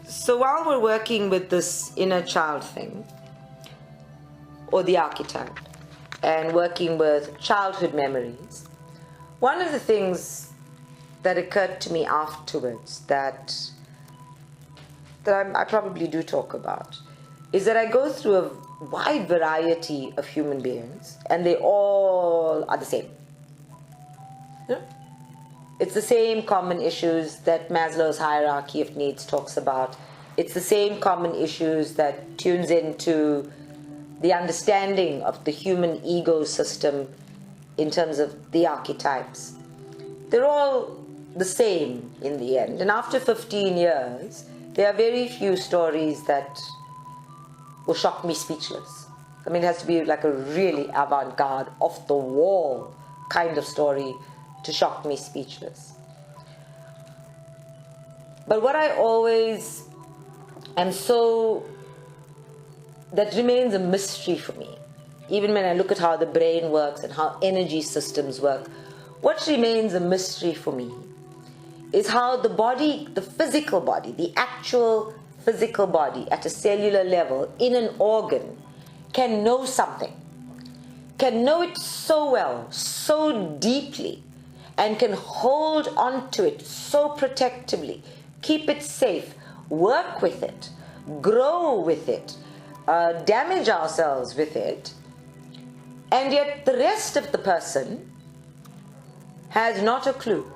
So while we're working with this inner child thing, or the archetype, and working with childhood memories, one of the things that occurred to me afterwards that I probably do talk about is that I go through a wide variety of human beings, and they all are the same. You know? It's the same common issues that Maslow's hierarchy of needs talks about. It's the same common issues that tunes into the understanding of the human ego system in terms of the archetypes. They're all the same in the end. And after 15 years, there are very few stories that will shock me speechless. I mean, it has to be like a really avant-garde, off-the-wall kind of story to shock me speechless. But what I always am that remains a mystery for me, even when I look at how the brain works and how energy systems work, what remains a mystery for me is how the body, the physical body, the actual physical body at a cellular level in an organ can know something, can know it so well, so deeply, and can hold on to it so protectively, keep it safe, work with it, grow with it, damage ourselves with it, and yet the rest of the person has not a clue.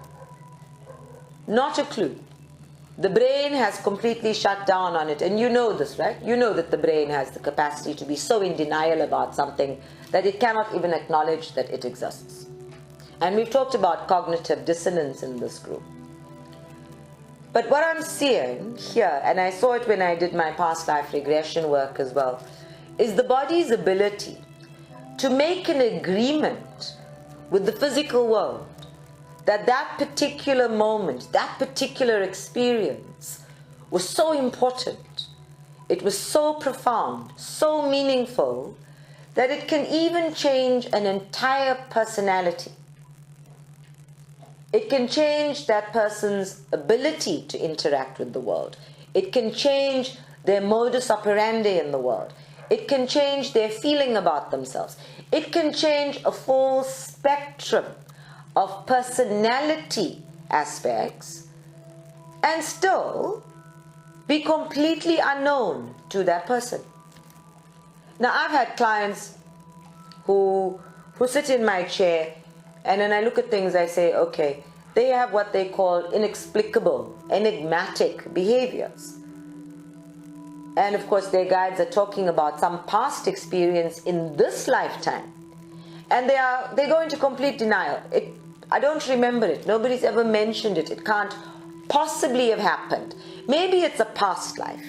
Not a clue. The brain has completely shut down on it, and you know this, right? You know that the brain has the capacity to be so in denial about something that it cannot even acknowledge that it exists. And we've talked about cognitive dissonance in this group. But what I'm seeing here, and I saw it when I did my past life regression work as well, is the body's ability to make an agreement with the physical world that that particular moment, that particular experience was so important, it was so profound, so meaningful, that it can even change an entire personality. It can change that person's ability to interact with the world. It can change their modus operandi in the world. It can change their feeling about themselves. It can change a full spectrum of personality aspects and still be completely unknown to that person. Now, I've had clients who sit in my chair, and when I look at things, I say, okay, they have what they call inexplicable, enigmatic behaviors. And of course, their guides are talking about some past experience in this lifetime. And they go into complete denial. I don't remember it. Nobody's ever mentioned it. It can't possibly have happened. Maybe it's a past life.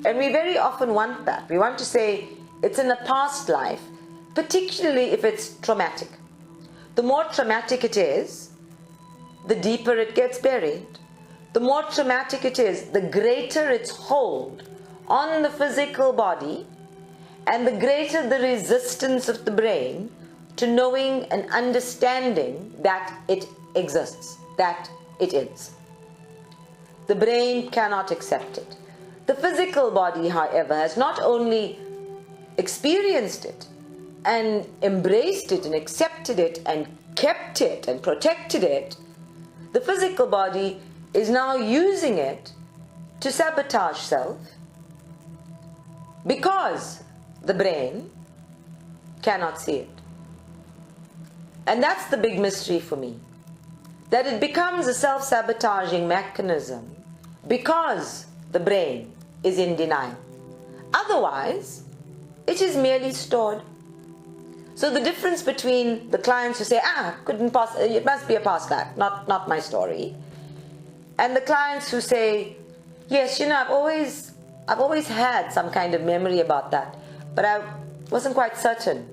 And we very often want that. We want to say it's in a past life, particularly if it's traumatic. The more traumatic it is, the deeper it gets buried. The more traumatic it is, the greater its hold on the physical body, and the greater the resistance of the brain to knowing and understanding that it exists, that it is. The brain cannot accept it. The physical body, however, has not only experienced it and embraced it and accepted it and kept it and protected it, the physical body is now using it to sabotage self because the brain cannot see it. And that's the big mystery for me, that it becomes a self-sabotaging mechanism because the brain is in denial. Otherwise, it is merely stored. So the difference between the clients who say, it must be a past life, not my story, and the clients who say, yes, I've always had some kind of memory about that, but I wasn't quite certain.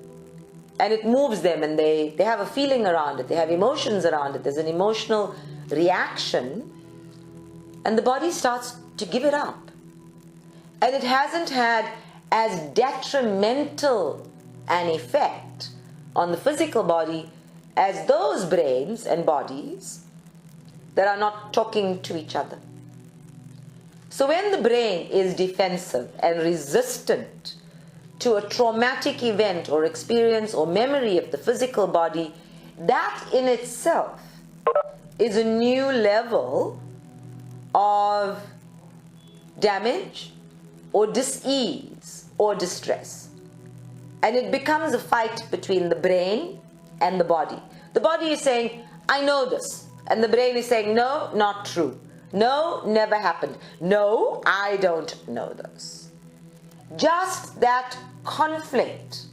And it moves them, and they have a feeling around it, they have emotions around it, there's an emotional reaction, and the body starts to give it up. And it hasn't had as detrimental an effect on the physical body as those brains and bodies that are not talking to each other. So when the brain is defensive and resistant to a traumatic event or experience or memory of the physical body, that in itself is a new level of damage or dis-ease or distress. And it becomes a fight between the brain and the body. The body is saying, I know this. And the brain is saying, no, not true. No, never happened. No, I don't know this. Just that conflict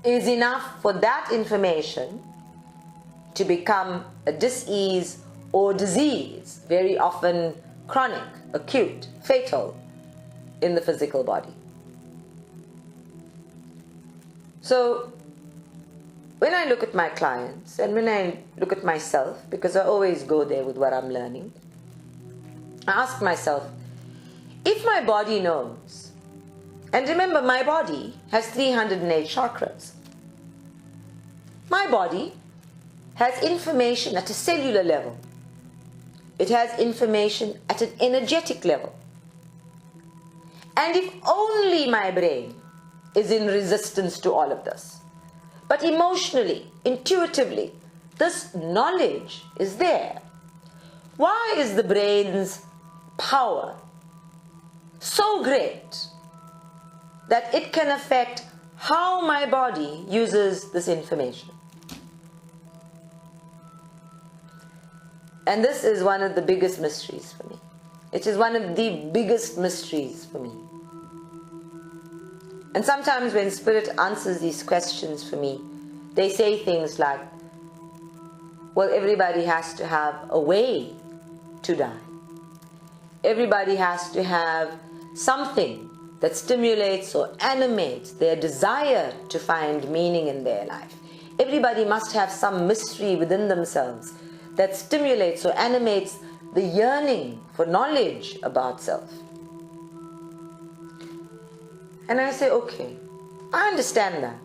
is enough for that information to become a dis-ease or disease, very often chronic, acute, fatal in the physical body. So when I look at my clients and when I look at myself, because I always go there with what I'm learning, I ask myself, if my body knows, and remember my body has 308 chakras, my body has information at a cellular level, it has information at an energetic level, and if only my brain is in resistance to all of this, but emotionally, intuitively, this knowledge is there, why is the brain's power so great that it can affect how my body uses this information? And this is one of the biggest mysteries for me. It is one of the biggest mysteries for me. And sometimes when Spirit answers these questions for me, they say things like, well, everybody has to have a way to die. Everybody has to have something that stimulates or animates their desire to find meaning in their life. Everybody must have some mystery within themselves that stimulates or animates the yearning for knowledge about self. And I say, okay, I understand that.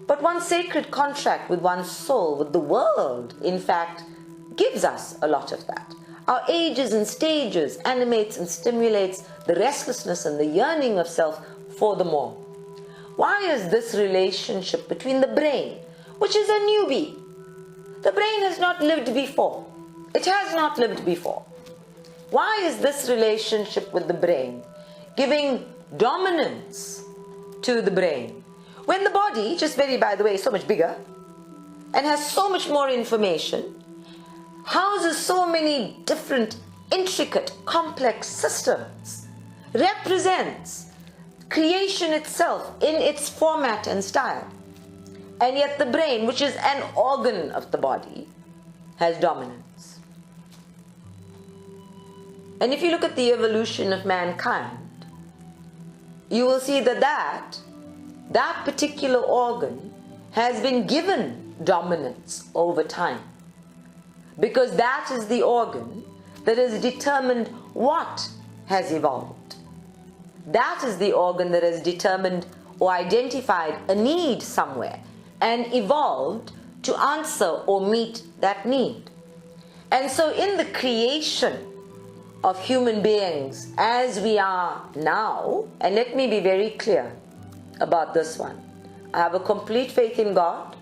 But one sacred contract with one's soul, with the world, in fact, gives us a lot of that. Our ages and stages animates and stimulates the restlessness and the yearning of self for the more. Why is this relationship between the brain, which is a newbie? The brain has not lived before. It has not lived before. Why is this relationship with the brain giving dominance to the brain, when the body, just very by the way, is so much bigger and has so much more information, houses so many different intricate complex systems, represents creation itself in its format and style, and yet the brain, which is an organ of the body, has dominance. And if you look at the evolution of mankind, you will see that that particular organ has been given dominance over time, because that is the organ that has determined what has evolved. That is the organ that has determined or identified a need somewhere and evolved to answer or meet that need. And so in the creation of human beings as we are now, and let me be very clear about this one, I have a complete faith in God.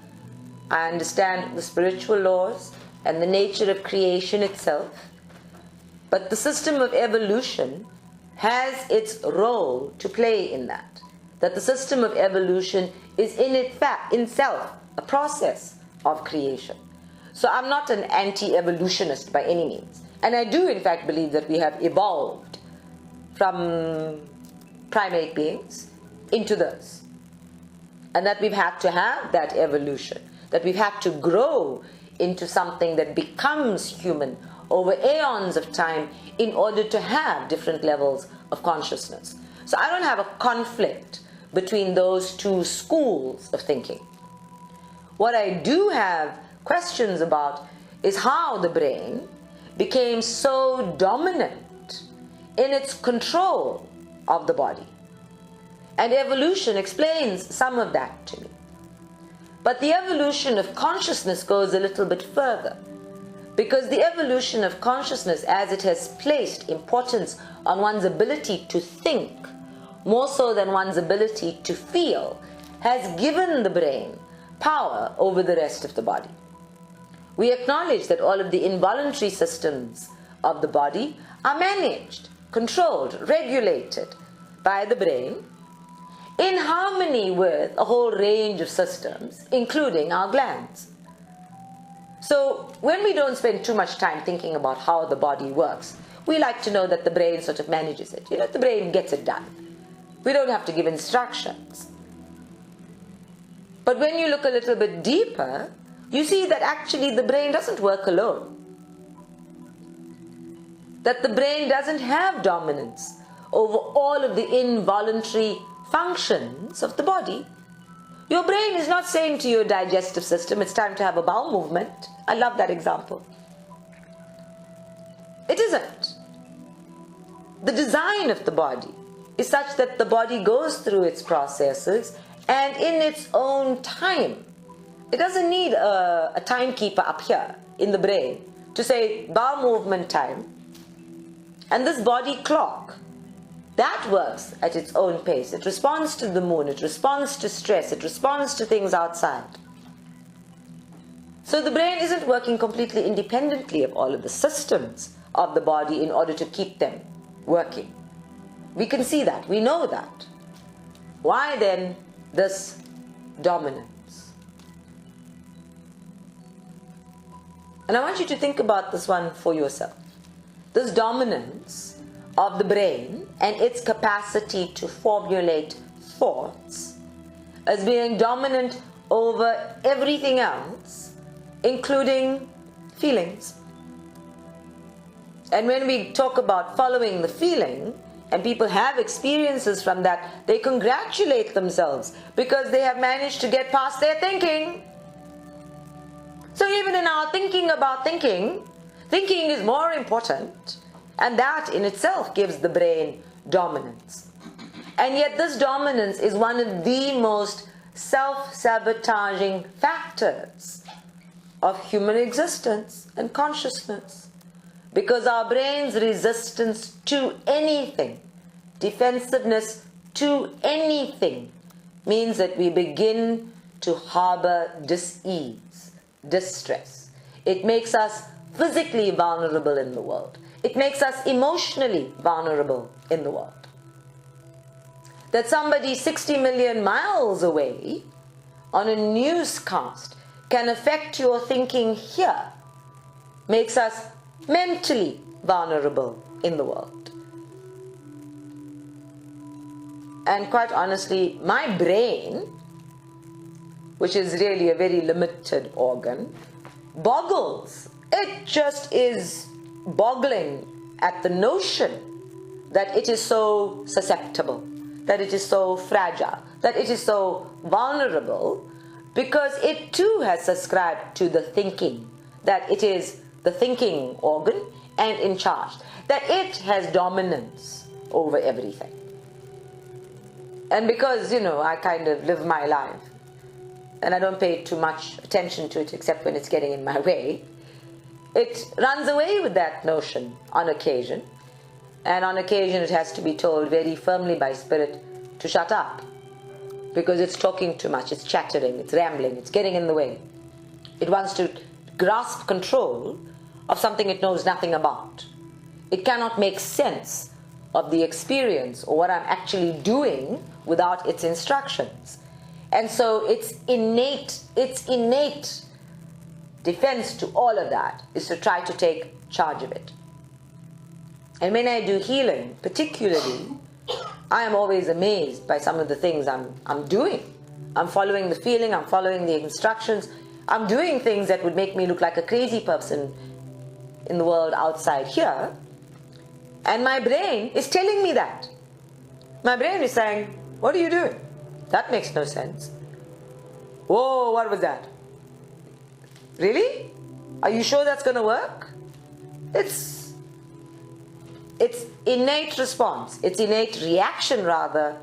I understand the spiritual laws and the nature of creation itself, but the system of evolution has its role to play in that. That the system of evolution is in itself a process of creation. So I'm not an anti-evolutionist by any means. And I do in fact believe that we have evolved from primate beings into this. And that we've had to have that evolution. That we've had to grow into something that becomes human over aeons of time in order to have different levels of consciousness. So I don't have a conflict between those two schools of thinking. What I do have questions about is how the brain became so dominant in its control of the body. And evolution explains some of that to me. But the evolution of consciousness goes a little bit further, Because the evolution of consciousness, as it has placed importance on one's ability to think, more so than one's ability to feel, has given the brain power over the rest of the body. We acknowledge that all of the involuntary systems of the body are managed, controlled, regulated by the brain, in harmony with a whole range of systems, including our glands. So when we don't spend too much time thinking about how the body works, we like to know that the brain sort of manages it. The brain gets it done. We don't have to give instructions. But when you look a little bit deeper, you see that actually the brain doesn't work alone. That the brain doesn't have dominance over all of the involuntary functions of the body. Your brain is not saying to your digestive system, it's time to have a bowel movement. I love that example. It isn't. The design of the body is such that the body goes through its processes and in its own time. It doesn't need a timekeeper up here in the brain to say bowel movement time. And this body clock, that works at its own pace. It responds to the moon, it responds to stress, it responds to things outside. So the brain isn't working completely independently of all of the systems of the body in order to keep them working. We can see that, we know that. Why then this dominance? And I want you to think about this one for yourself. This dominance of the brain and its capacity to formulate thoughts as being dominant over everything else, including feelings. And when we talk about following the feeling, and people have experiences from that, they congratulate themselves because they have managed to get past their thinking. So even in our thinking about thinking, thinking is more important. And that in itself gives the brain dominance. And yet this dominance is one of the most self-sabotaging factors of human existence and consciousness. Because our brain's resistance to anything, defensiveness to anything, means that we begin to harbor dis-ease, distress. It makes us physically vulnerable in the world. It makes us emotionally vulnerable in the world. That somebody 60 million miles away on a newscast can affect your thinking here makes us mentally vulnerable in the world. And quite honestly, my brain, which is really a very limited organ, boggles. It just is boggling at the notion that it is so susceptible, that it is so fragile, that it is so vulnerable, because it too has subscribed to the thinking, that it is the thinking organ and in charge, that it has dominance over everything. And because, I kind of live my life and I don't pay too much attention to it except when it's getting in my way, it runs away with that notion on occasion, and on occasion it has to be told very firmly by spirit to shut up, because it's talking too much, it's chattering, it's rambling, it's getting in the way. It wants to grasp control of something it knows nothing about. It cannot make sense of the experience or what I'm actually doing without its instructions. And so its innate defense to all of that is to try to take charge of it. And when I do healing, particularly, I am always amazed by some of the things I'm doing. I'm following the feeling, I'm following the instructions, I'm doing things that would make me look like a crazy person in the world outside here. And my brain is telling me that. My brain is saying, what are you doing? That makes no sense. Whoa, what was that? Really? Are you sure that's going to work? Its innate response, its innate reaction rather,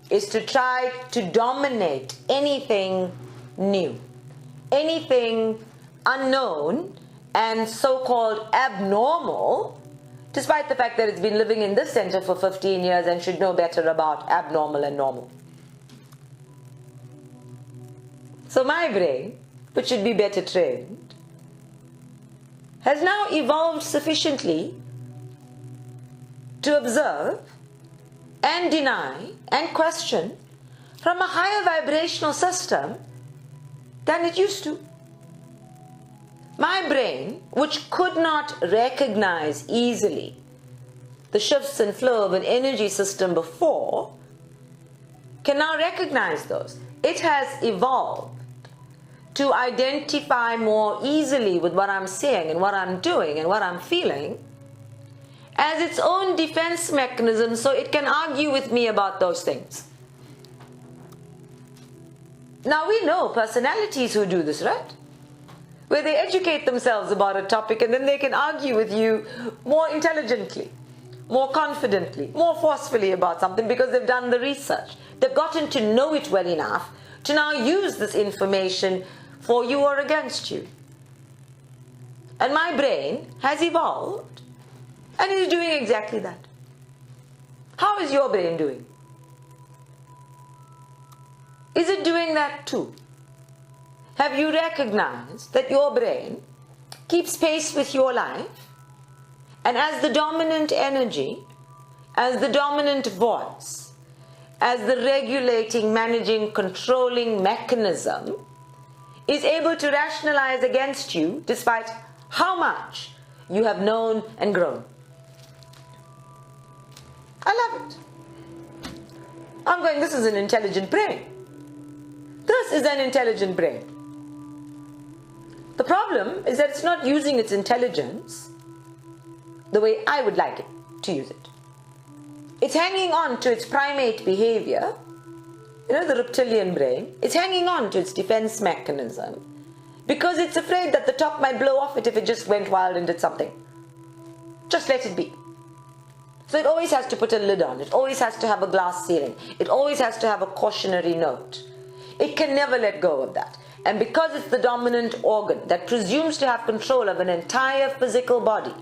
is to try to dominate anything new, anything unknown, and so-called abnormal, despite the fact that it's been living in this center for 15 years and should know better about abnormal and normal. So my brain, which should be better trained, has now evolved sufficiently to observe and deny and question from a higher vibrational system than it used to. My brain, which could not recognize easily the shifts and flow of an energy system before, can now recognize those. It has evolved to identify more easily with what I'm saying and what I'm doing and what I'm feeling as its own defense mechanism, so it can argue with me about those things. Now we know personalities who do this, right? Where they educate themselves about a topic and then they can argue with you more intelligently, more confidently, more forcefully about something because they've done the research. They've gotten to know it well enough to now use this information for you or against you. And my brain has evolved and is doing exactly that. How is your brain doing? Is it doing that too? Have you recognized that your brain keeps pace with your life, and as the dominant energy, as the dominant voice, as the regulating, managing, controlling mechanism, is able to rationalize against you despite how much you have known and grown? I love it. I'm going, this is an intelligent brain. This is an intelligent brain. The problem is that it's not using its intelligence the way I would like it to use it. It's hanging on to its primate behavior, the reptilian brain. It's hanging on to its defense mechanism because it's afraid that the top might blow off it if it just went wild and did something. Just let it be. So it always has to put a lid on. It always has to have a glass ceiling. It always has to have a cautionary note. It can never let go of that. And because it's the dominant organ that presumes to have control of an entire physical body,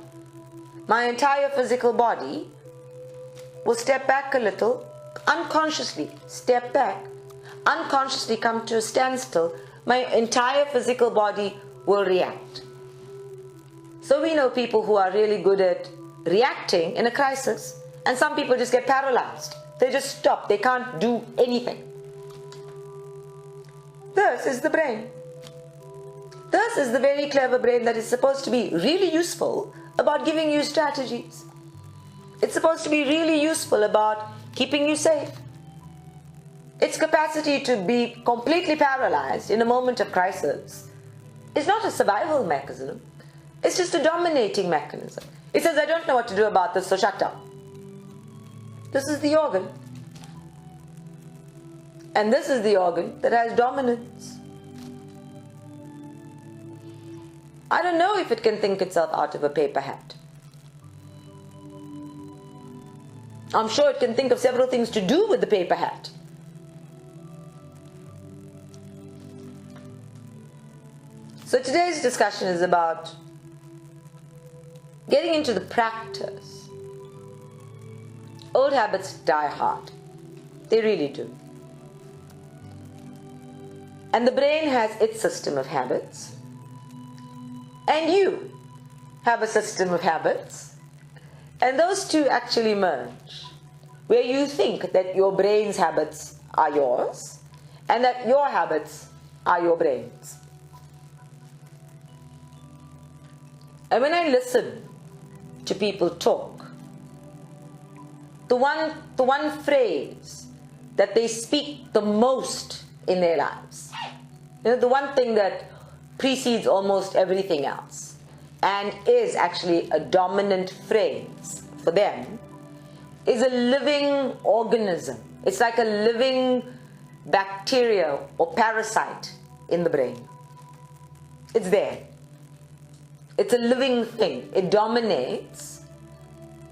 my entire physical body will step back a little, unconsciously step back, unconsciously come to a standstill. My entire physical body will react. So we know people who are really good at reacting in a crisis, and some people just get paralyzed. They just stop. They can't do anything. This is the brain. This is the very clever brain that is supposed to be really useful about giving you strategies. It's supposed to be really useful about keeping you safe. Its capacity to be completely paralyzed in a moment of crisis is not a survival mechanism. It's just a dominating mechanism. It says, I don't know what to do about this, so shut up. This is the organ. And this is the organ that has dominance. I don't know if it can think itself out of a paper hat. I'm sure it can think of several things to do with the paper hat. So today's discussion is about getting into the practice. Old habits die hard. They really do. And the brain has its system of habits. And you have a system of habits. And those two actually merge. Where you think that your brain's habits are yours, and that your habits are your brain's. And when I listen to people talk, the one phrase that they speak the most in their lives, the one thing that precedes almost everything else and is actually a dominant phrase for them, is a living organism. It's like a living bacteria or parasite in the brain. It's there. It's a living thing. It dominates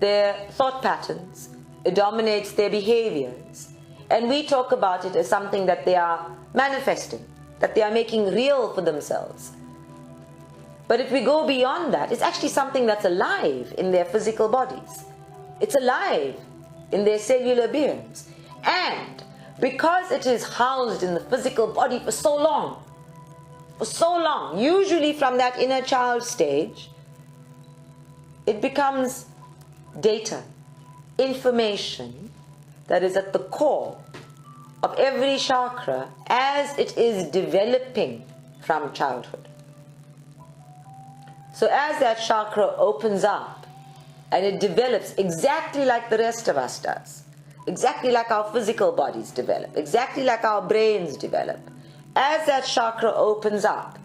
their thought patterns. It dominates their behaviors. And we talk about it as something that they are manifesting, that they are making real for themselves. But if we go beyond that, it's actually something that's alive in their physical bodies. It's alive in their cellular beings. And because it is housed in the physical body for so long, usually from that inner child stage, it becomes data, information that is at the core of every chakra as it is developing from childhood. So as that chakra opens up and it develops exactly like the rest of us does, exactly like our physical bodies develop, exactly like our brains develop, as that chakra opens up,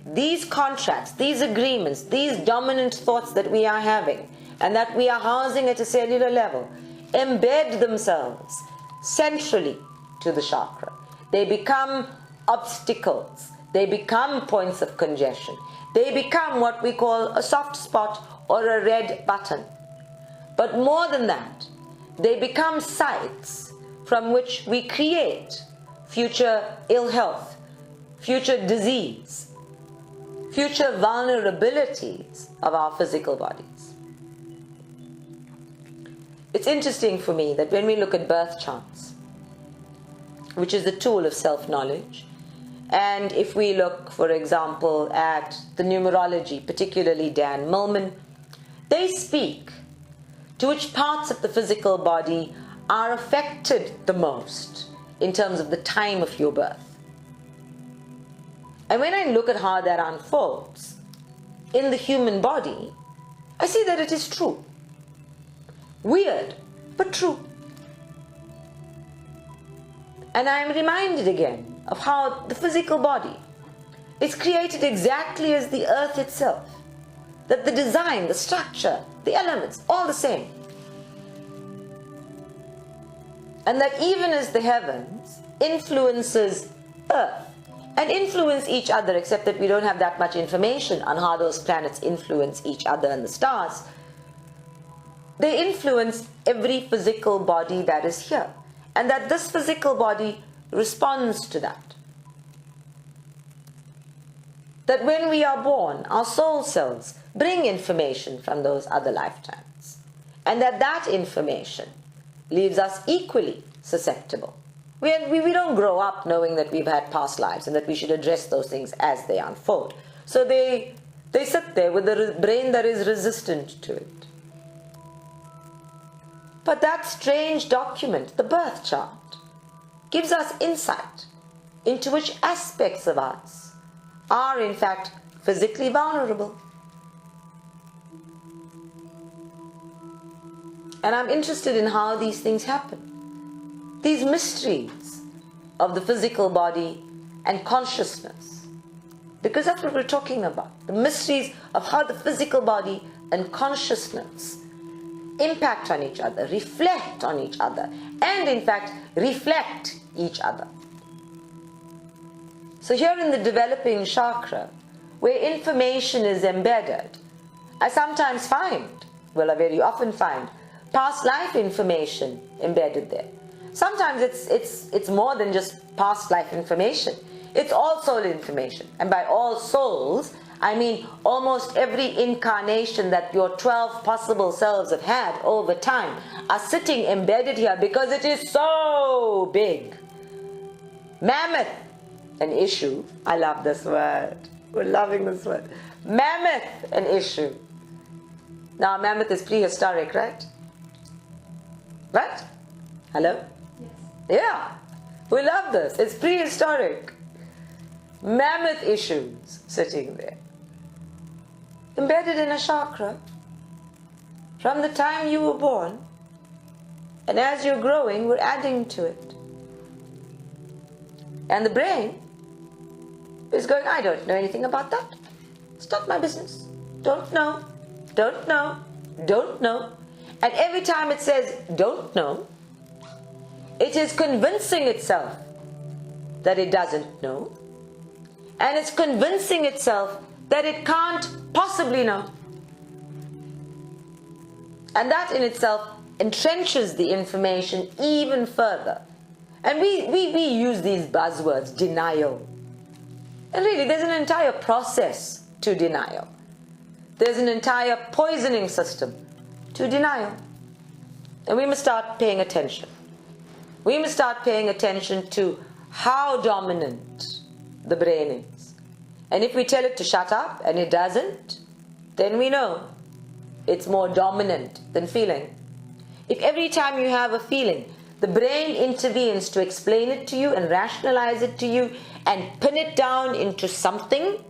these contracts, these agreements, these dominant thoughts that we are having and that we are housing at a cellular level embed themselves centrally to the chakra. They become obstacles. They become points of congestion. They become what we call a soft spot or a red button. But more than that, they become sites from which we create future ill health, future disease, future vulnerabilities of our physical bodies. It's interesting for me that when we look at birth charts, which is the tool of self-knowledge, and if we look, for example, at the numerology, particularly Dan Millman, they speak to which parts of the physical body are affected the most in terms of the time of your birth. And when I look at how that unfolds in the human body, I see that it is true. Weird, but true. And I am reminded again of how the physical body is created exactly as the earth itself. That the design, the structure, the elements, all the same. And that even as the heavens influences earth and influence each other, except that we don't have that much information on how those planets influence each other and the stars, they influence every physical body that is here. And that this physical body responds to that. That when we are born, our soul cells bring information from those other lifetimes. And that information leaves us equally susceptible. We don't grow up knowing that we've had past lives and that we should address those things as they unfold. So they sit there with a brain that is resistant to it. But that strange document, the birth chart, gives us insight into which aspects of us are in fact physically vulnerable. And I'm interested in how these things happen. These mysteries of the physical body and consciousness. Because that's what we're talking about. The mysteries of how the physical body and consciousness impact on each other, reflect on each other, and in fact reflect each other. So here in the developing chakra, where information is embedded, I sometimes find, well, I very often find, past life information embedded there. Sometimes it's more than just past life information. It's all soul information. And by all souls, I mean almost every incarnation that your 12 possible selves have had over time are sitting embedded here because it is so big. Mammoth, an issue. I love this word. We're loving this word. Mammoth, an issue. Now, mammoth is prehistoric, right? Right? Hello? Yes. Yeah. We love this. It's prehistoric. Mammoth issues sitting there. Embedded in a chakra. From the time you were born. And as you're growing, we're adding to it. And the brain is going, I don't know anything about that. It's not my business. Don't know. Don't know. Don't know. And every time it says, don't know, it is convincing itself that it doesn't know. And it's convincing itself that it can't possibly know. And that in itself entrenches the information even further. And we use these buzzwords, denial. And really, there's an entire process to denial. There's an entire poisoning system to denial. And we must start paying attention. We must start paying attention to how dominant the brain is. And if we tell it to shut up and it doesn't, then we know it's more dominant than feeling. If every time you have a feeling, the brain intervenes to explain it to you and rationalize it to you and pin it down into something,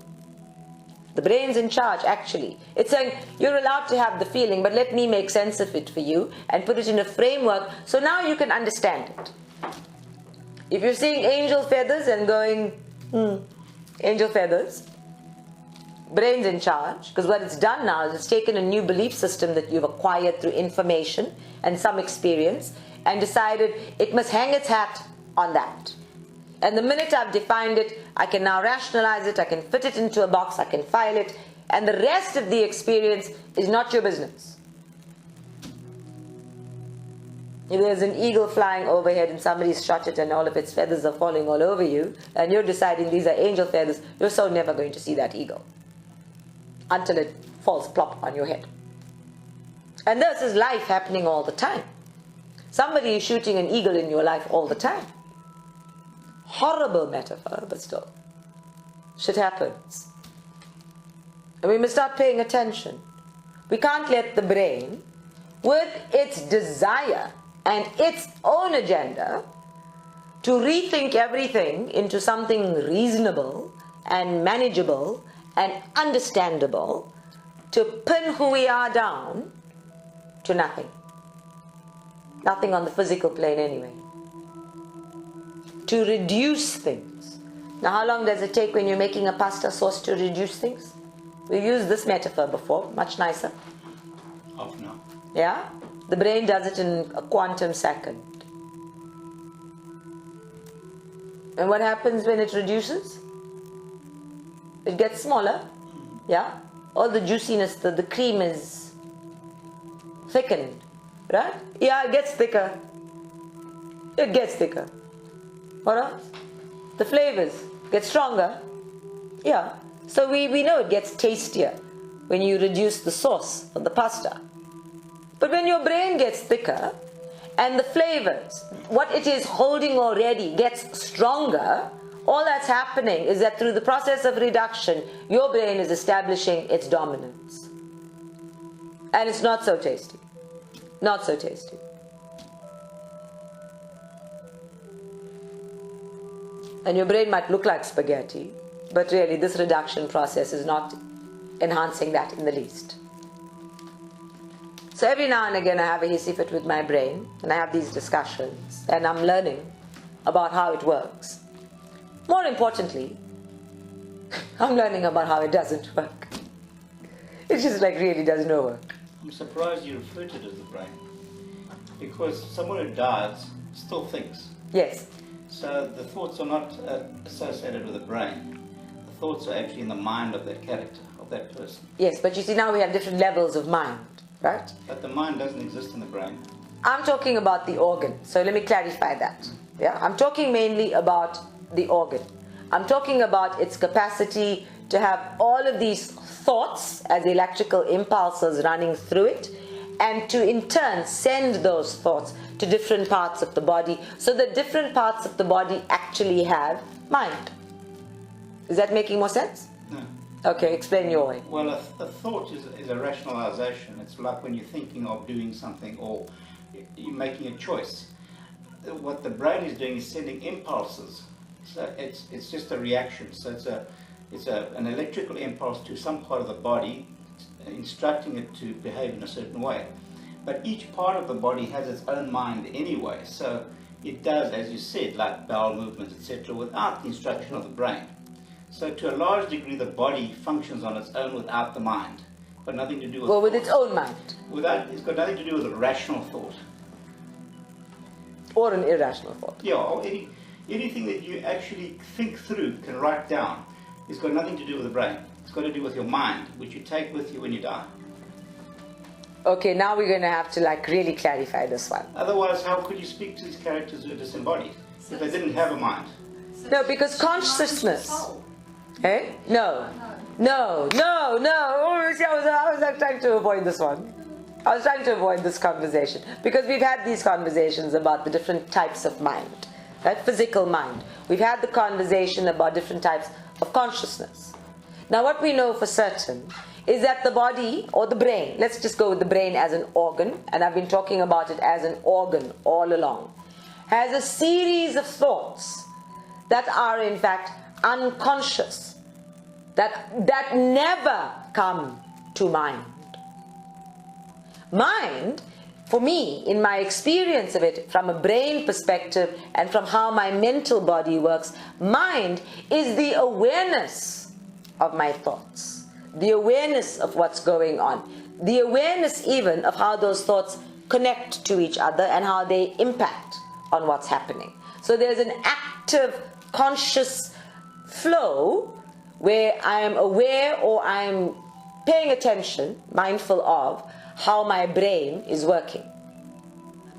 the brain's in charge actually. It's saying, you're allowed to have the feeling, but let me make sense of it for you and put it in a framework so now you can understand it. If you're seeing angel feathers and going, angel feathers, brain's in charge, because what it's done now is it's taken a new belief system that you've acquired through information and some experience and decided it must hang its hat on that. And the minute I've defined it, I can now rationalize it, I can fit it into a box, I can file it, and the rest of the experience is not your business. If there's an eagle flying overhead and somebody's shot it and all of its feathers are falling all over you, and you're deciding these are angel feathers, you're so never going to see that eagle until it falls plop on your head. And this is life happening all the time. Somebody is shooting an eagle in your life all the time. Horrible metaphor, but still. Shit happens. And we must start paying attention. We can't let the brain, with its desire and its own agenda, to rethink everything into something reasonable and manageable and understandable, to pin who we are down to nothing. Nothing on the physical plane anyway. To reduce things. Now how long does it take when you're making a pasta sauce to reduce things? We've used this metaphor before, much nicer. Half an hour. Yeah? The brain does it in a quantum second. And what happens when it reduces? It gets smaller. Yeah? All the juiciness, the cream is thickened. Right? Yeah, it gets thicker. It gets thicker. What else? The flavors get stronger. Yeah. So we know it gets tastier when you reduce the sauce of the pasta. But when your brain gets thicker and the flavors, what it is holding already gets stronger, all that's happening is that through the process of reduction, your brain is establishing its dominance. And it's not so tasty. Not so tasty. And your brain might look like spaghetti, but really this reduction process is not enhancing that in the least. So every now and again I have a hissy fit with my brain, and I have these discussions, and I'm learning about how it works. More importantly, I'm learning about how it doesn't work. It just like really does no work. I'm surprised you refer to it as the brain, because someone who dies still thinks. Yes. So the thoughts are not associated with the brain. The thoughts are actually in the mind of that character, of that person. Yes, but you see now we have different levels of mind, right? But the mind doesn't exist in the brain. I'm talking about the organ, so let me clarify that. Yeah, I'm talking mainly about the organ. I'm talking about its capacity to have all of these thoughts as electrical impulses running through it, and to in turn send those thoughts to different parts of the body, so that different parts of the body actually have mind. Is that making more sense? No. Okay, explain your way. Well, a thought is a rationalization. It's like when you're thinking of doing something or you're making a choice. What the brain is doing is sending impulses. So it's just a reaction. So it's an electrical impulse to some part of the body, instructing it to behave in a certain way. But each part of the body has its own mind anyway. So it does, as you said, like bowel movements, etc., without the instruction of the brain. So to a large degree, the body functions on its own without the mind. But nothing to do with with its own mind. It's got nothing to do with a rational thought. Or an irrational thought. Yeah, or anything that you actually think through, can write down, it's got nothing to do with the brain. It's got to do with your mind, which you take with you when you die. Okay, now we're going to have to like really clarify this one. Otherwise, how could you speak to these characters who are disembodied if they didn't have a mind? No, because consciousness. Eh? No. No. Oh, see, I was trying to avoid this one. I was trying to avoid this conversation because we've had these conversations about the different types of mind, right? Physical mind. We've had the conversation about different types of consciousness. Now, what we know for certain is that the body or the brain, let's just go with the brain as an organ, and I've been talking about it as an organ all along, has a series of thoughts that are in fact unconscious, that never come to mind. Mind, for me, in my experience of it from a brain perspective and from how my mental body works, mind is the awareness of my thoughts, the awareness of what's going on, the awareness even of how those thoughts connect to each other and how they impact on what's happening. So there's an active, conscious flow where I am aware or I am paying attention, mindful of how my brain is working.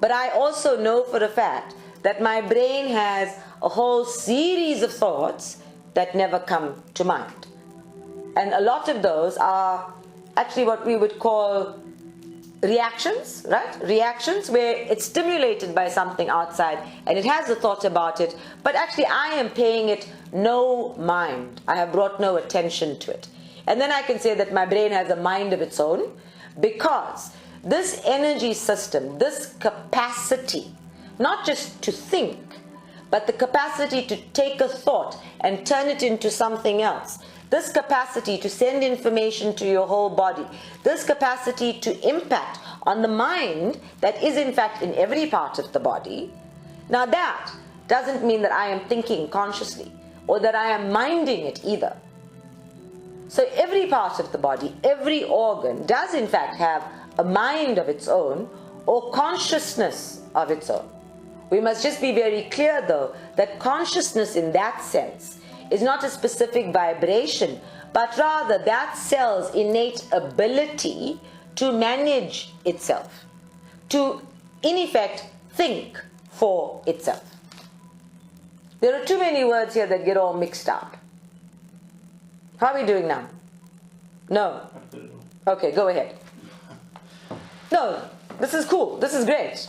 But I also know for a fact that my brain has a whole series of thoughts that never come to mind. And a lot of those are actually what we would call reactions, right? Reactions where it's stimulated by something outside and it has a thought about it, but actually I am paying it no mind. I have brought no attention to it. And then I can say that my brain has a mind of its own, because this energy system, this capacity, not just to think, but the capacity to take a thought and turn it into something else, this capacity to send information to your whole body, this capacity to impact on the mind that is in fact in every part of the body. Now that doesn't mean that I am thinking consciously or that I am minding it either. So every part of the body, every organ does in fact have a mind of its own or consciousness of its own. We must just be very clear though that consciousness in that sense is not a specific vibration, but rather that cell's innate ability to manage itself, to in effect think for itself. There are too many words here that get all mixed up. How are we doing now? No? Okay, go ahead. No, this is cool. This is great.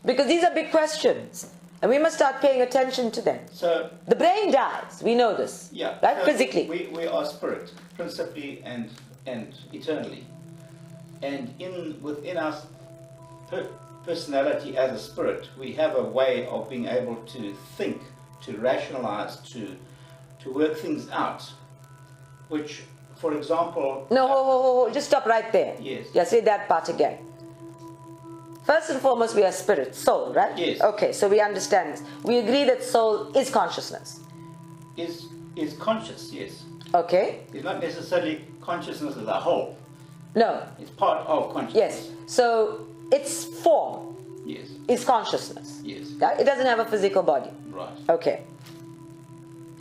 Because these are big questions. And we must start paying attention to them. So the brain dies. We know this. Yeah. Right? So physically. We are spirit, principally and eternally. And within our personality as a spirit, we have a way of being able to think, to rationalize, to work things out. Which, for example... No, just stop right there. Yes. Yeah, say that part again. First and foremost, we are spirit, soul, right? Yes. Okay, so we understand this. We agree that soul is consciousness. Is conscious, yes. Okay. It's not necessarily consciousness as a whole. No. It's part of consciousness. Yes. So its form Yes. is consciousness. Yes. Right? It doesn't have a physical body. Right. Okay.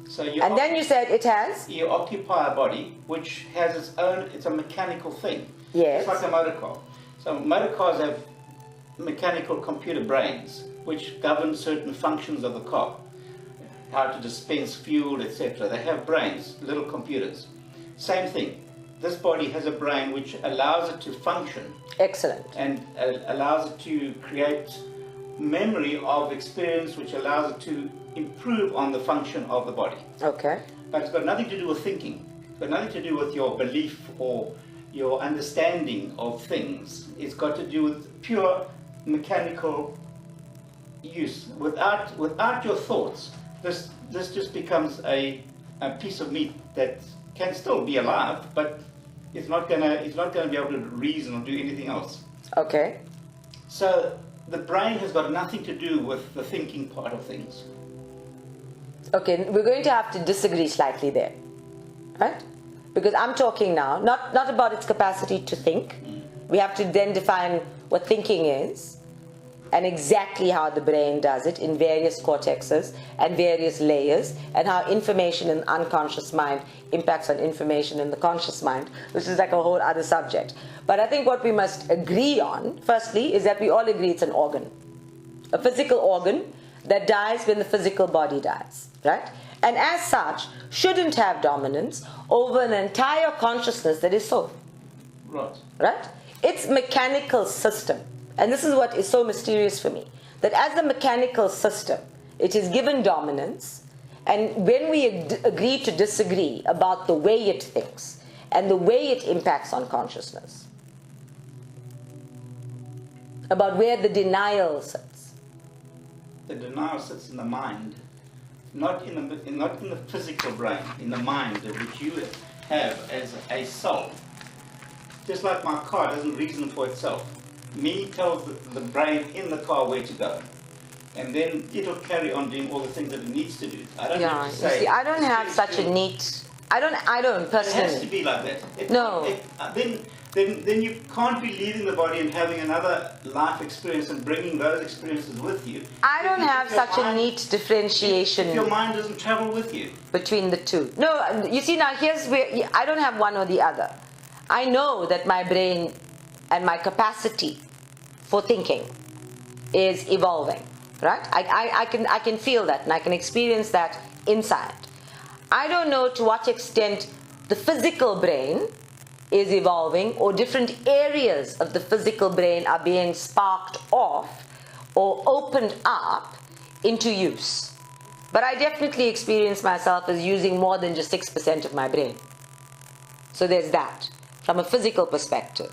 So And then you said it has? You occupy a body which has its own, it's a mechanical thing. Yes. It's like a motor car. So motor cars have mechanical computer brains which govern certain functions of the car. How to dispense fuel, etc. They have brains, little computers. Same thing. This body has a brain which allows it to function. Excellent. And allows it to create memory of experience which allows it to improve on the function of the body. Okay. But it's got nothing to do with thinking. It's got nothing to do with your belief or your understanding of things. It's got to do with pure mechanical use. Without your thoughts, this just becomes a piece of meat that can still be alive, but it's not gonna be able to reason or do anything else. Okay. So the brain has got nothing to do with the thinking part of things. Okay, we're going to have to disagree slightly there, right? Because I'm talking now, not about its capacity to think. We have to then define what thinking is and exactly how the brain does it in various cortexes and various layers, and how information in the unconscious mind impacts on information in the conscious mind, which is like a whole other subject. But I think what we must agree on, firstly, is that we all agree it's an organ. A physical organ that dies when the physical body dies, right? and as such shouldn't have dominance over an entire consciousness that is soul. Right. Right? It's mechanical system. And this is what is so mysterious for me. That as a mechanical system, it is given dominance, and when we agree to disagree about the way it thinks and the way it impacts on consciousness, about where the denial sits. The denial sits in the mind, not in the physical brain, in the mind which you have as a soul. Just like my car doesn't reason for itself. Me tells the brain in the car where to go. And then it'll carry on doing all the things that it needs to do. I don't have to say. You see, I don't have such a neat. I don't personally. It has to be like that. No. Then you can't be leaving the body and having another life experience and bringing those experiences with you. I don't have such a neat differentiation. If your mind doesn't travel with you. Between the two. No, you see now here's where I don't have one or the other. I know that my brain and my capacity for thinking is evolving. Right? I can feel that and I can experience that inside. I don't know to what extent the physical brain is evolving or different areas of the physical brain are being sparked off or opened up into use. But I definitely experience myself as using more than just 6% of my brain. So there's that from a physical perspective.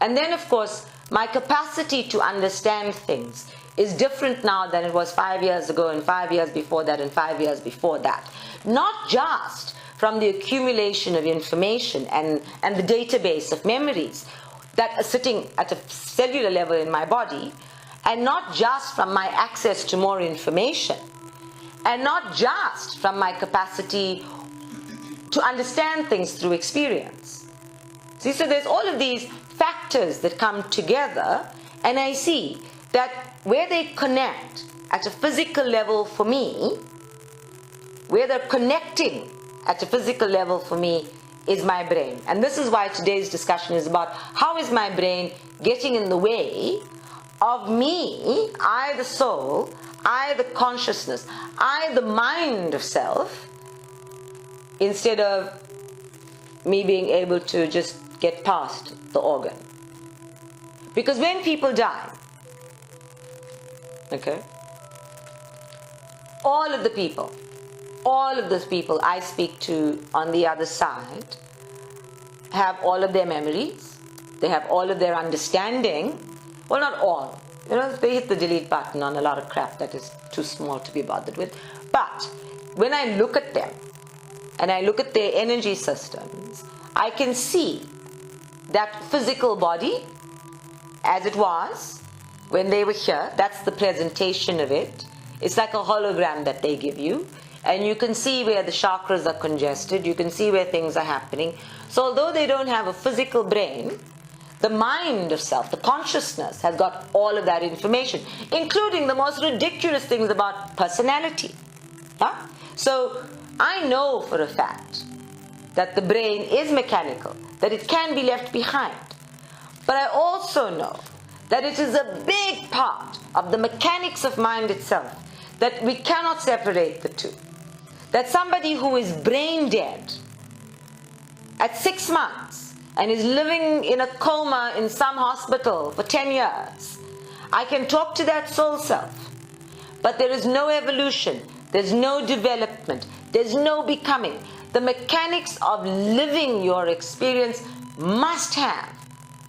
And then of course my capacity to understand things is different now than it was 5 years ago and 5 years before that and 5 years before that. Not just from the accumulation of information and the database of memories that are sitting at a cellular level in my body, and not just from my access to more information, and not just from my capacity to understand things through experience. See, so there's all of these factors that come together, and I see that where they connect at a physical level for me, where they're connecting at a physical level for me is my brain. And this is why today's discussion is about how is my brain getting in the way of me, I the soul, I the consciousness, I the mind of self, instead of me being able to just get past the organ. Because when people die, okay, all of those people I speak to on the other side have all of their memories, they have all of their understanding. Well, not all. You know, they hit the delete button on a lot of crap that is too small to be bothered with. But when I look at them and I look at their energy systems, I can see that physical body as it was when they were here. That's the presentation of it. It's like a hologram that they give you. And you can see where the chakras are congested. You can see where things are happening. So although they don't have a physical brain, the mind of self, the consciousness, has got all of that information, including the most ridiculous things about personality. Huh? So I know for a fact that the brain is mechanical, that it can be left behind. But I also know that it is a big part of the mechanics of mind itself, that we cannot separate the two. That somebody who is brain dead at 6 months and is living in a coma in some hospital for 10 years, I can talk to that soul self, but there is no evolution, there's no development, there's no becoming. The mechanics of living your experience must have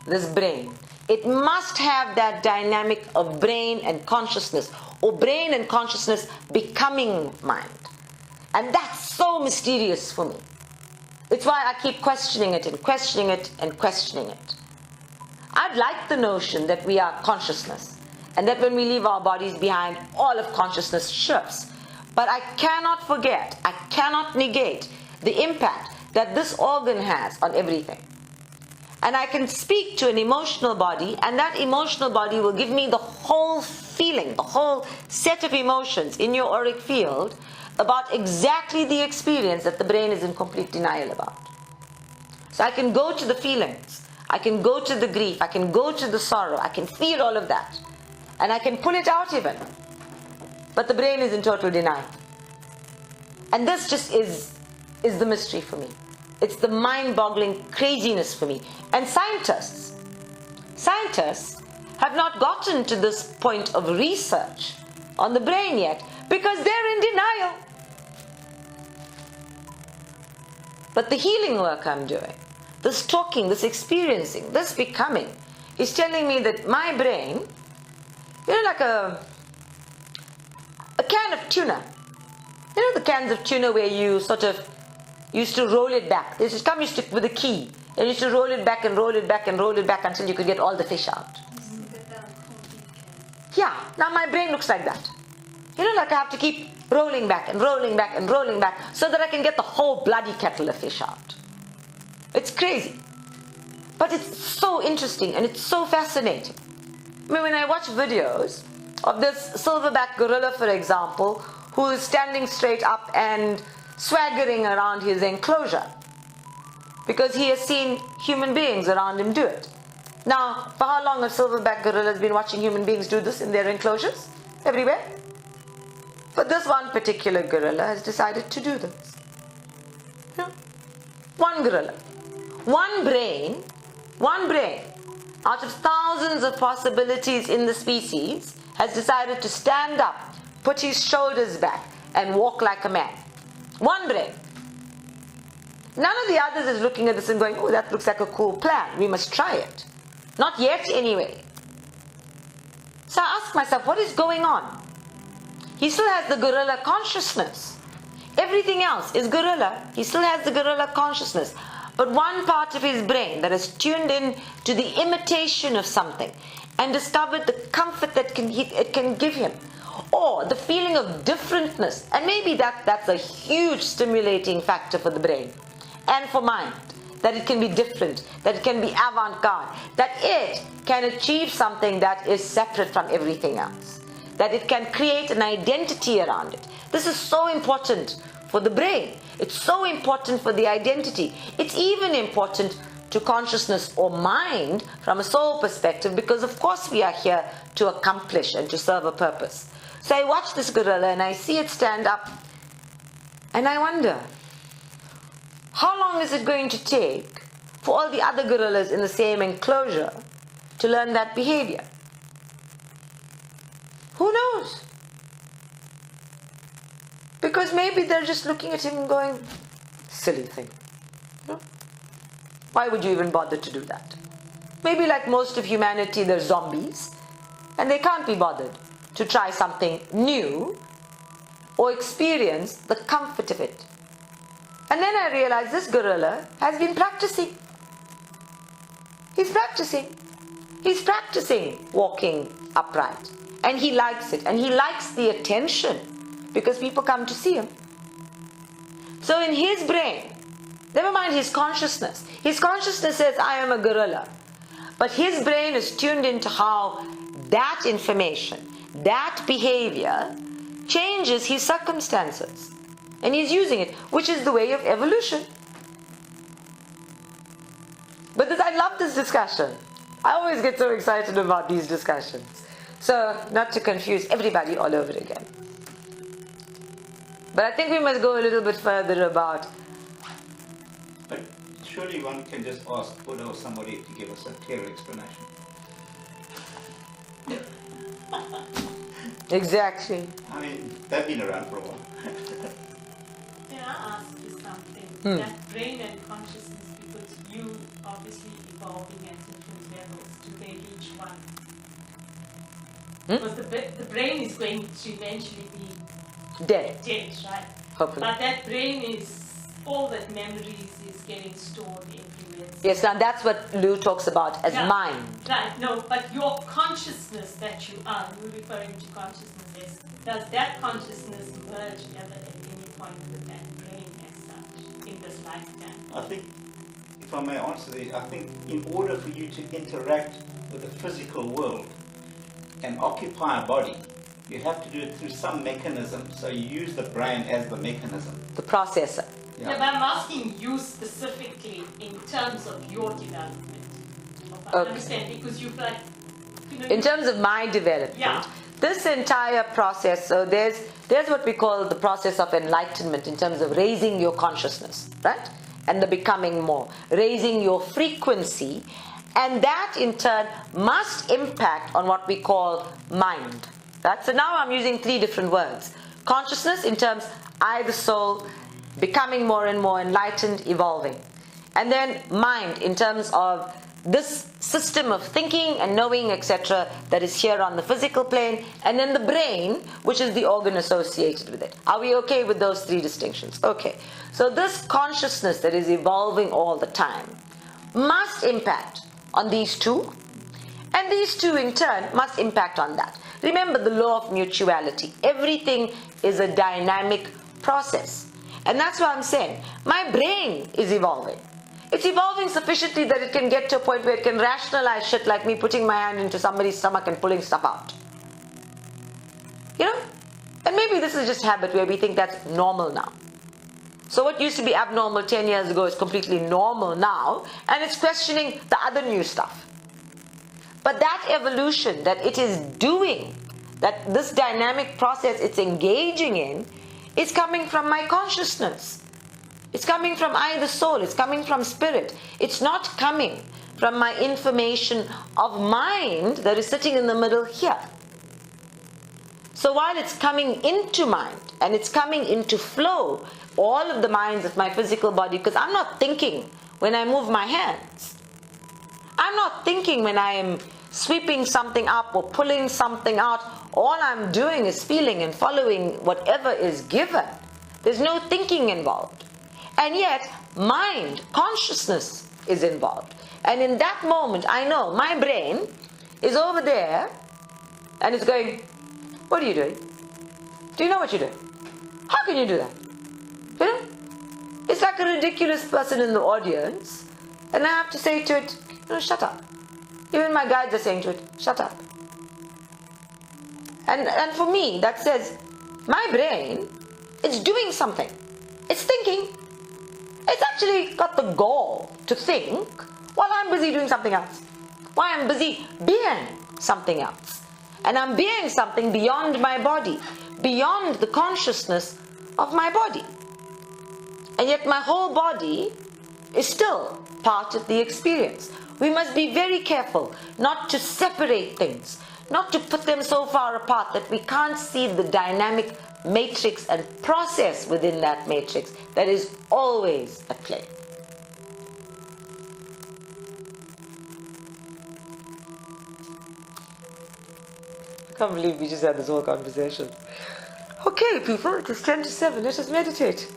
this brain. It must have that dynamic of brain and consciousness, or brain and consciousness becoming mind. And that's so mysterious for me. It's why I keep questioning it and questioning it and questioning it. I'd like the notion that we are consciousness, and that when we leave our bodies behind, all of consciousness shifts. But I cannot forget, I cannot negate the impact that this organ has on everything. And I can speak to an emotional body, and that emotional body will give me the whole feeling, the whole set of emotions in your auric field about exactly the experience that the brain is in complete denial about. So I can go to the feelings, I can go to the grief, I can go to the sorrow, I can feel all of that, and I can pull it out even. But the brain is in total denial. And this just is the mystery for me. It's the mind-boggling craziness for me. And scientists have not gotten to this point of research on the brain yet because they're in denial. But the healing work I'm doing, this talking, this experiencing, this becoming, is telling me that my brain, like a can of tuna. The cans of tuna where you sort of used to roll it back. They just come with a key. And you used to roll it back and roll it back and roll it back until you could get all the fish out. Yeah, now my brain looks like that. Like I have to keep rolling back and rolling back and rolling back so that I can get the whole bloody kettle of fish out. It's crazy. But it's so interesting and it's so fascinating. When I watch videos of this silverback gorilla, for example, who is standing straight up and swaggering around his enclosure because he has seen human beings around him do it. Now, for how long have silverback gorillas been watching human beings do this in their enclosures? Everywhere. But this one particular gorilla has decided to do this. One gorilla. One brain, out of thousands of possibilities in the species, has decided to stand up, put his shoulders back, and walk like a man. One brain. None of the others is looking at this and going, oh, that looks like a cool plan. We must try it. Not yet, anyway. So I ask myself, what is going on? He still has the gorilla consciousness. Everything else is gorilla. He still has the gorilla consciousness. But one part of his brain that has tuned in to the imitation of something and discovered the comfort that it can give him, or the feeling of differentness, and maybe that's a huge stimulating factor for the brain and for mind, that it can be different, that it can be avant-garde, that it can achieve something that is separate from everything else, that it can create an identity around it. This is so important for the brain. It's so important for the identity. It's even important to consciousness or mind from a soul perspective, because of course we are here to accomplish and to serve a purpose. So I watch this gorilla and I see it stand up and I wonder, how long is it going to take for all the other gorillas in the same enclosure to learn that behavior? Who knows? Because maybe they're just looking at him and going, silly thing. Why would you even bother to do that? Maybe like most of humanity, they're zombies and they can't be bothered to try something new or experience the comfort of it. And then I realized this gorilla has been practicing. He's practicing. He's practicing walking upright. And he likes it. And he likes the attention because people come to see him. So in his brain, never mind his consciousness says, I am a gorilla. But his brain is tuned into how that information, that behavior changes his circumstances. And he's using it, which is the way of evolution. But I love this discussion. I always get so excited about these discussions. So, not to confuse everybody all over again. But I think we must go a little bit further about... But surely one can just ask Buddha or somebody to give us a clear explanation. Exactly. I mean, they've been around for a while. Can I ask you something? That brain and consciousness, because you obviously evolving at different levels, do they reach one? Because the brain is going to eventually be dead, right? Hopefully. But that brain is, all that memories is getting stored everywhere. Yes, now that's what Lou talks about as mind. Right, no, but your consciousness that you are, we're referring to consciousness, does that consciousness merge together at any point with that brain as such in this lifetime? I think, if I may answer this, I think in order for you to interact with the physical world and occupy a body, you have to do it through some mechanism. So you use the brain as the mechanism. The processor. Yeah. But I'm asking you specifically in terms of your development. I understand, because you've like... In terms of my development, this entire process, so there's what we call the process of enlightenment in terms of raising your consciousness, right? And the becoming more, raising your frequency, and that in turn must impact on what we call mind. Right? So now I'm using 3 different words. Consciousness in terms I, the soul, becoming more and more enlightened, evolving. And then mind in terms of this system of thinking and knowing, etc., that is here on the physical plane, and then the brain, which is the organ associated with it. Are we okay with those 3 distinctions? Okay. So this consciousness that is evolving all the time must impact on these 2, and these 2 in turn must impact on that. Remember the law of mutuality. Everything is a dynamic process. And that's why I'm saying my brain is evolving. It's evolving sufficiently that it can get to a point where it can rationalize shit like me putting my hand into somebody's stomach and pulling stuff out. You know? And maybe this is just habit where we think that's normal now. So what used to be abnormal 10 years ago is completely normal now, and it's questioning the other new stuff. But that evolution that it is doing, that this dynamic process it's engaging in, is coming from my consciousness. It's coming from I, the soul. It's coming from spirit. It's not coming from my information of mind that is sitting in the middle here. So while it's coming into mind and it's coming into flow, all of the minds of my physical body, because I'm not thinking when I move my hands. I'm not thinking when I am sweeping something up or pulling something out. All I'm doing is feeling and following whatever is given. There's no thinking involved. And yet, mind, consciousness is involved. And in that moment, I know my brain is over there and it's going, what are you doing? Do you know what you're doing? How can you do that? You know? It's like a ridiculous person in the audience, and I have to say to it, no, shut up. Even my guides are saying to it, shut up. And for me, that says, my brain is doing something. It's thinking. It's actually got the gall to think while I'm busy doing something else. While I'm busy being something else. And I'm being something beyond my body, beyond the consciousness of my body. And yet my whole body is still part of the experience. We must be very careful not to separate things, not to put them so far apart that we can't see the dynamic matrix and process within that matrix that is always at play. I can't believe we just had this whole conversation. Okay, people, it is 10 to 7. Let us meditate.